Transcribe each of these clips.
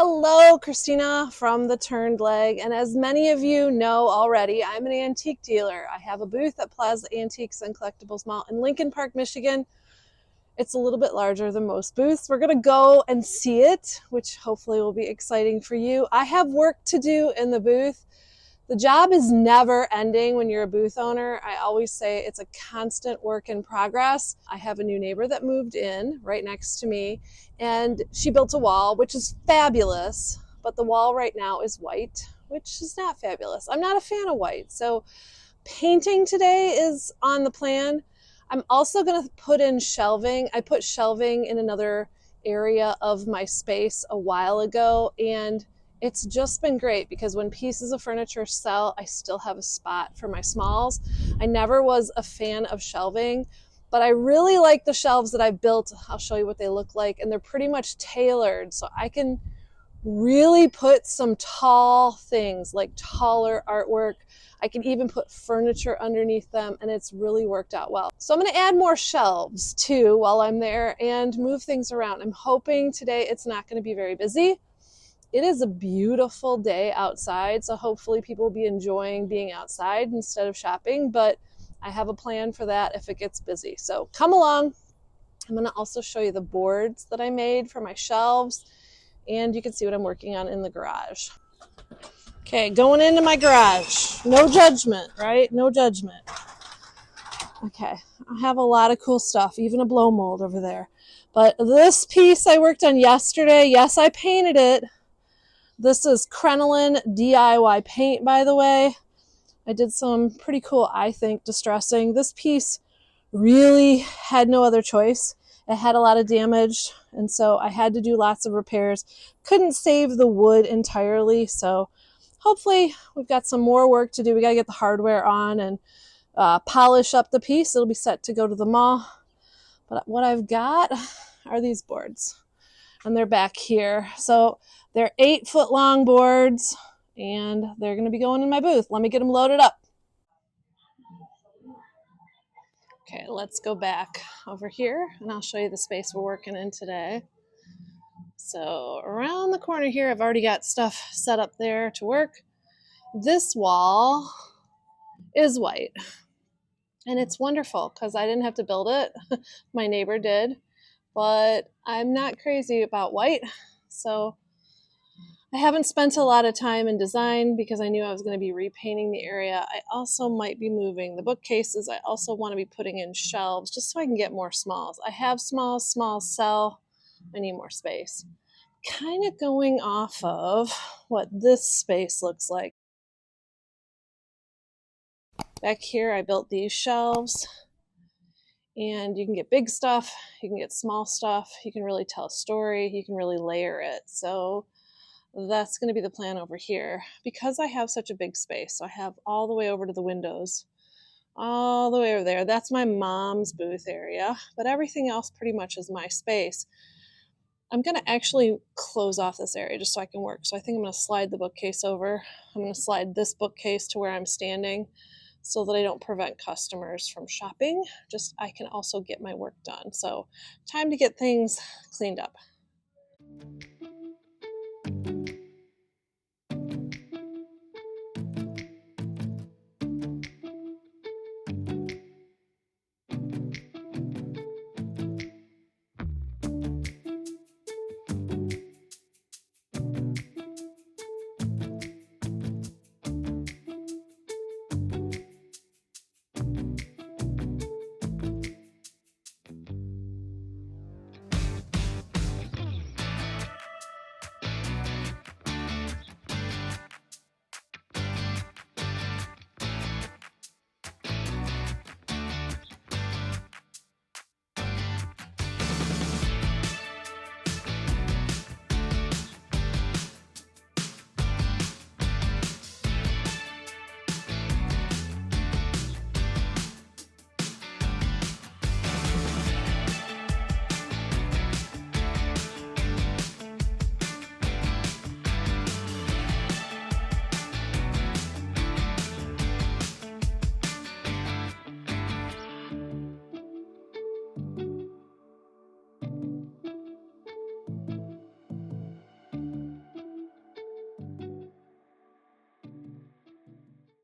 Hello, Christina from The Turned Leg, and as many of you know already, I'm an antique dealer. I have a booth at Plaza Antiques and Collectibles Mall in Lincoln Park, Michigan. It's a little bit larger than most booths. We're going to go and see it, which hopefully will be exciting for you. I have work to do in the booth. The job is never ending when you're a booth owner. I always say it's a constant work in progress. I have a new neighbor that moved in right next to me, and she built a wall, which is fabulous, but the wall right now is white, which is not fabulous. I'm not a fan of white, so painting today is on the plan. I'm also going to put in shelving. I put shelving in another area of my space a while ago, and it's just been great because when pieces of furniture sell, I still have a spot for my smalls. I never was a fan of shelving, but I really like the shelves that I built. I'll show you what they look like, and they're pretty much tailored, so I can really put some tall things, like taller artwork. I can even put furniture underneath them, and it's really worked out well. So I'm going to add more shelves too while I'm there and move things around. I'm hoping today it's not going to be very busy. It is a beautiful day outside, so hopefully people will be enjoying being outside instead of shopping, but I have a plan for that if it gets busy. So come along. I'm going to also show you the boards that I made for my shelves, and you can see what I'm working on in the garage. Okay, going into my garage. No judgment, right? No judgment. Okay, I have a lot of cool stuff, even a blow mold over there. But this piece I worked on yesterday, yes, I painted it. This is crinoline DIY paint, by the way. I did some pretty cool, I think, distressing. This piece really had no other choice. It had a lot of damage, and so I had to do lots of repairs. Couldn't save the wood entirely, so hopefully we've got some more work to do. We got to get the hardware on and polish up the piece. It'll be set to go to the mall. But what I've got are these boards, and they're back here. So they're 8-foot long boards, and they're going to be going in my booth. Let me get them loaded up. Okay, let's go back over here, and I'll show you the space we're working in today. So around the corner here, I've already got stuff set up there to work. This wall is white, and it's wonderful because I didn't have to build it. My neighbor did, but I'm not crazy about white, so I haven't spent a lot of time in design because I knew I was going to be repainting the area. I also might be moving the bookcases. I also want to be putting in shelves just so I can get more smalls. I have smalls, smalls sell. I need more space. Kind of going off of what this space looks like. Back here, I built these shelves, and you can get big stuff, you can get small stuff, you can really tell a story, you can really layer it. So that's going to be the plan over here because I have such a big space. So I have all the way over to the windows, all the way over there. That's my mom's booth area, but everything else pretty much is my space. I'm going to actually close off this area just so I can work. So I think I'm going to slide the bookcase over. I'm going to slide this bookcase to where I'm standing so that I don't prevent customers from shopping. Just I can also get my work done. So time to get things cleaned up.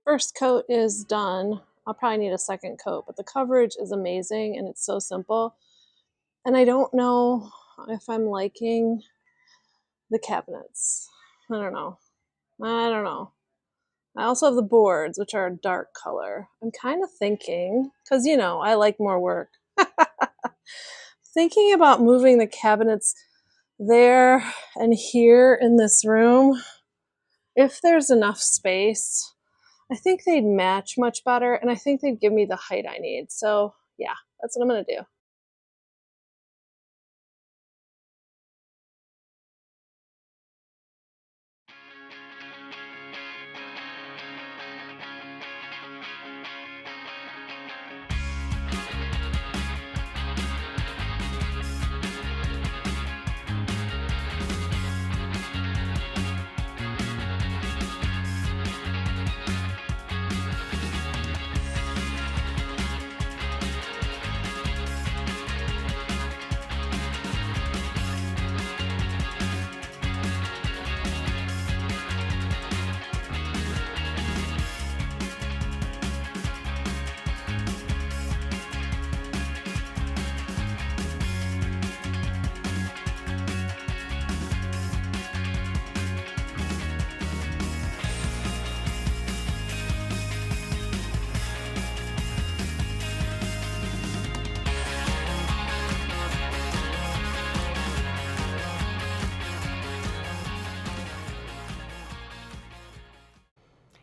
First coat is done. I'll probably need a second coat, but the coverage is amazing and it's so simple. And I don't know if I'm liking the cabinets. I don't know. I also have the boards, which are a dark color. I'm kind of thinking, because you know, I like more work, thinking about moving the cabinets there and here in this room. If there's enough space, I think they'd match much better, and I think they'd give me the height I need. So yeah, that's what I'm gonna do.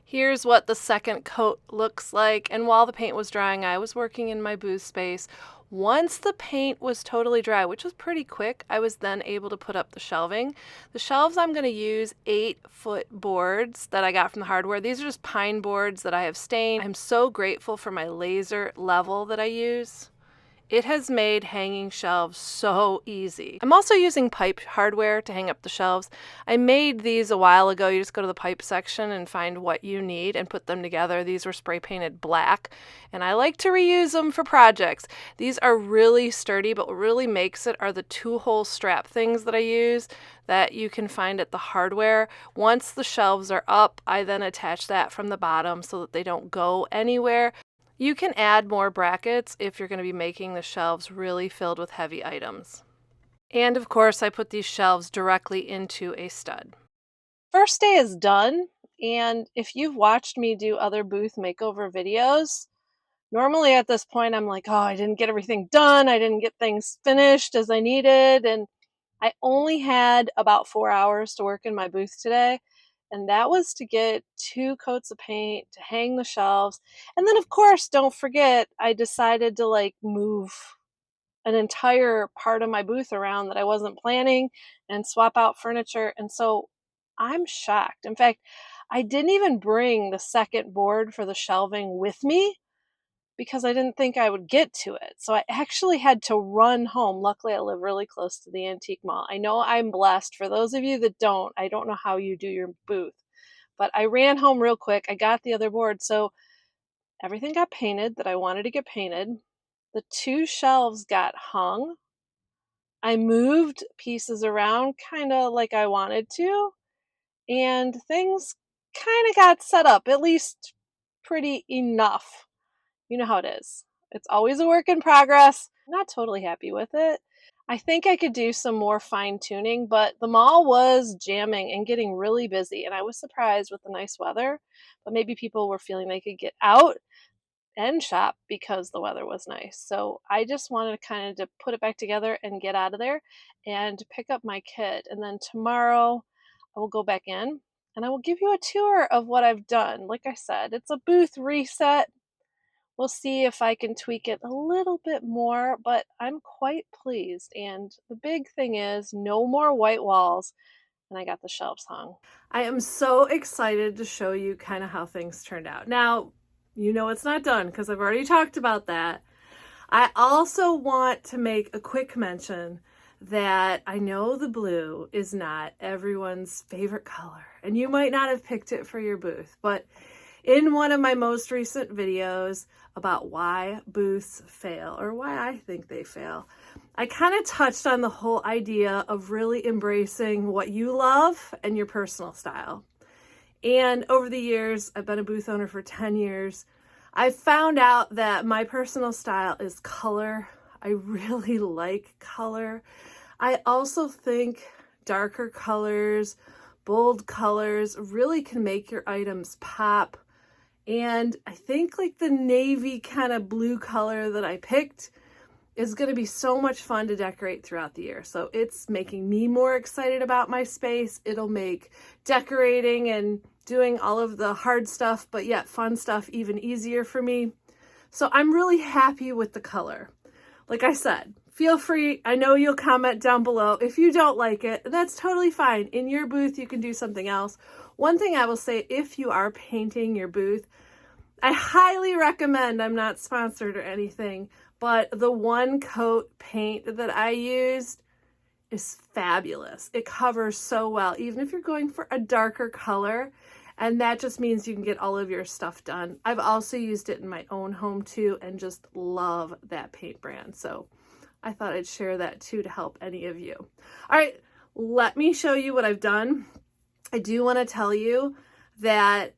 Here's what the second coat looks like, and while the paint was drying, I was working in my booth space. Once the paint was totally dry, which was pretty quick, I was then able to put up the shelving. The shelves, I'm going to use 8-foot boards that I got from the hardware. These are just pine boards that I have stained. I'm so grateful for my laser level that I use. It has made hanging shelves so easy. I'm also using pipe hardware to hang up the shelves. I made these a while ago. You just go to the pipe section and find what you need and put them together. These were spray painted black, and I like to reuse them for projects. These are really sturdy, but what really makes it are the 2-hole strap things that I use that you can find at the hardware. Once the shelves are up, I then attach that from the bottom so that they don't go anywhere. You can add more brackets if you're going to be making the shelves really filled with heavy items. And of course, I put these shelves directly into a stud. First day is done, and if you've watched me do other booth makeover videos, normally at this point I'm like, oh, I didn't get everything done, I didn't get things finished as I needed, and I only had about 4 hours to work in my booth today. And that was to get 2 coats of paint, to hang the shelves. And then, of course, don't forget, I decided to move an entire part of my booth around that I wasn't planning and swap out furniture. And so I'm shocked. In fact, I didn't even bring the second board for the shelving with me because I didn't think I would get to it. So I actually had to run home. Luckily, I live really close to the antique mall. I know I'm blessed. For those of you that don't, I don't know how you do your booth, but I ran home real quick. I got the other board. So everything got painted that I wanted to get painted. The 2 shelves got hung. I moved pieces around kind of like I wanted to, and things kind of got set up, at least pretty enough. You know how it is. It's always a work in progress. I'm not totally happy with it. I think I could do some more fine tuning, but the mall was jamming and getting really busy, and I was surprised with the nice weather. But maybe people were feeling they could get out and shop because the weather was nice. So I just wanted to put it back together and get out of there and pick up my kit. And then tomorrow I will go back in and I will give you a tour of what I've done. Like I said, it's a booth reset. We'll see if I can tweak it a little bit more, but I'm quite pleased. And the big thing is no more white walls, and I got the shelves hung. I am so excited to show you kind of how things turned out. Now, you know it's not done because I've already talked about that. I also want to make a quick mention that I know the blue is not everyone's favorite color, and you might not have picked it for your booth, but in one of my most recent videos about why booths fail, or why I think they fail, I kind of touched on the whole idea of really embracing what you love and your personal style. And over the years, I've been a booth owner for 10 years. I found out that my personal style is color. I really like color. I also think darker colors, bold colors really can make your items pop. And I think like the navy kind of blue color that I picked is going to be so much fun to decorate throughout the year. So it's making me more excited about my space. It'll make decorating and doing all of the hard stuff, but yet fun stuff, even easier for me. So I'm really happy with the color. Like I said, feel free. I know you'll comment down below. If you don't like it, that's totally fine. In your booth, you can do something else. One thing I will say, if you are painting your booth, I highly recommend, I'm not sponsored or anything, but the one coat paint that I used is fabulous. It covers so well, even if you're going for a darker color, and that just means you can get all of your stuff done. I've also used it in my own home too, and just love that paint brand. So I thought I'd share that too to help any of you. All right, let me show you what I've done. I do want to tell you that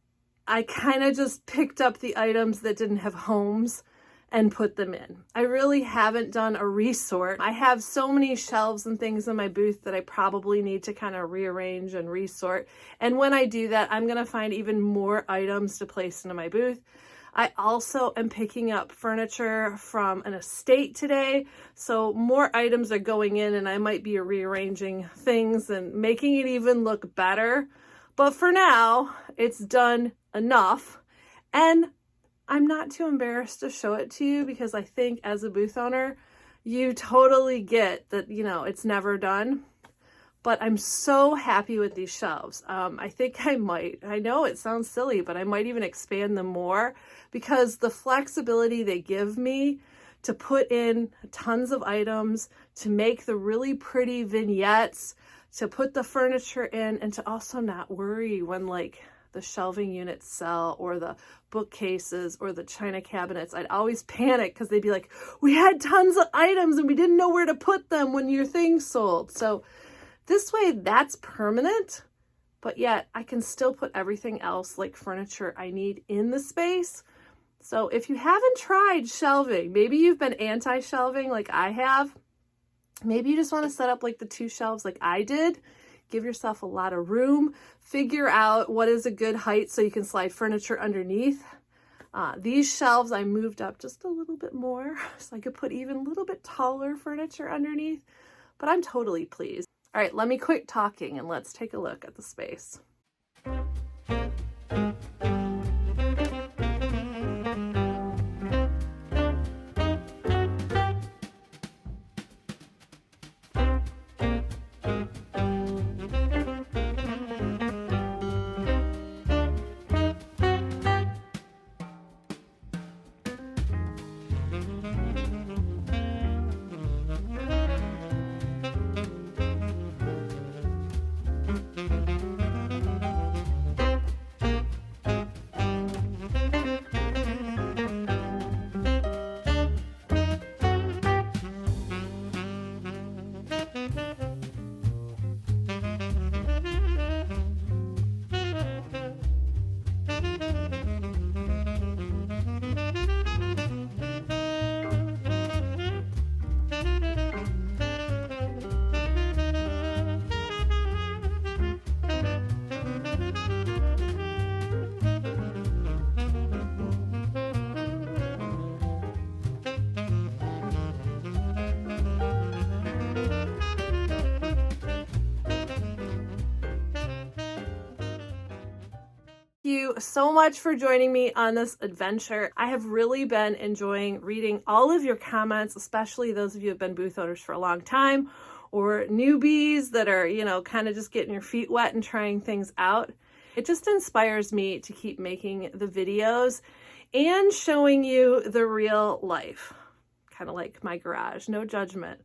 I kind of just picked up the items that didn't have homes and put them in. I really haven't done a resort. I have so many shelves and things in my booth that I probably need to kind of rearrange and resort. And when I do that, I'm going to find even more items to place into my booth. I also am picking up furniture from an estate today, so more items are going in, and I might be rearranging things and making it even look better. But for now, it's done enough, and I'm not too embarrassed to show it to you, because I think as a booth owner, you totally get that, you know, it's never done. But I'm so happy with these shelves. I think I know it sounds silly, but I might even expand them more, because the flexibility they give me to put in tons of items, to make the really pretty vignettes, to put the furniture in, and to also not worry when like the shelving units sell, or the bookcases, or the china cabinets. I'd always panic because they'd be like, we had tons of items and we didn't know where to put them when your thing sold. So this way that's permanent, but yet I can still put everything else like furniture I need in the space. So if you haven't tried shelving, maybe you've been anti-shelving like I have, maybe you just want to set up like the 2 shelves like I did. Give yourself a lot of room. Figure out what is a good height so you can slide furniture underneath. These shelves I moved up just a little bit more so I could put even a little bit taller furniture underneath, but I'm totally pleased. All right, let me quit talking and let's take a look at the space. You so much for joining me on this adventure. I have really been enjoying reading all of your comments, especially those of you who have been booth owners for a long time, or newbies that are, you know, kind of just getting your feet wet and trying things out. It just inspires me to keep making the videos and showing you the real life, kind of like my garage, no judgment.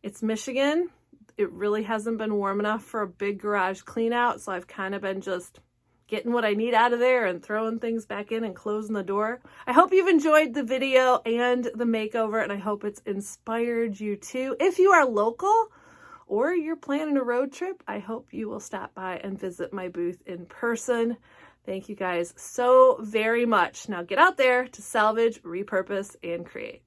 It's Michigan. It really hasn't been warm enough for a big garage clean out, so I've kind of been just getting what I need out of there and throwing things back in and closing the door. I hope you've enjoyed the video and the makeover, and I hope it's inspired you too. If you are local or you're planning a road trip, I hope you will stop by and visit my booth in person. Thank you guys so very much. Now get out there to salvage, repurpose, and create.